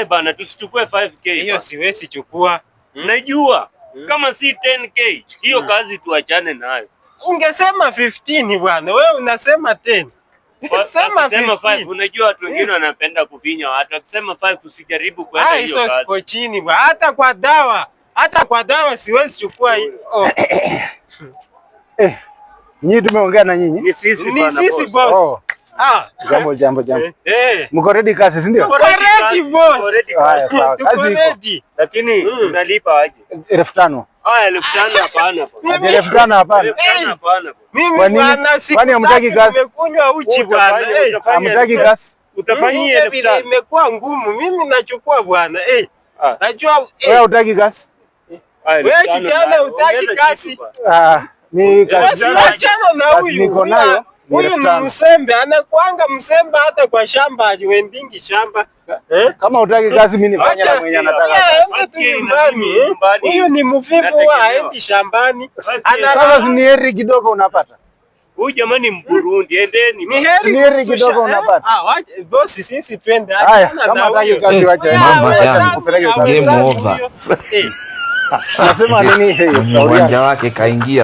Bana tusichukue 5k. Hiyo siwezi chukua. Najua kama si 10k hiyo kazi tuachane nayo. Ungesema 15 bwana, wewe unasema 10. Sema 5. Unajua watu wengine wanapenda kufinya watu. Akisema 5 usijaribu kwenda hiyo kazi. Hizo siko chini bwana. Hata kwa dawa siwezi chukua hiyo. Nyinyi tumeongea na nyinyi? Ni sisi boss. Jambo. Mko ready kazi, si ndio? Mko ready boss. Haya sawa. Kazi iko. Lakini unalipa aje? 1500. 1500 hapana. 1500 hapana. Mimi bwana kwani hamtaki kazi? Nimekunywa uchi bwana. Hamtaki kazi? Utafanyia 1500. Imekuwa ngumu. Mimi nachukua bwana. Najua wewe hutaki kazi. Wewe kijana hutaki kazi. Ni kazi. Achana na huyu. Niko nayo. Huyu ni msembe, anakuanga msembe hata kwa shamba hajwendingi shamba. Kama hutaki kazi mimi nifanye na mwenye anataka. Huyu ni mvivu haendi shambani. Sasa ni heri kidogo unapata. Huyu jamani Mburundi, endeni. Ni heri kidogo unapata. Boss sisi twende. Haya, kama hataki kazi wacha. Game over. Nasema nini? Uwanja wake kaingia.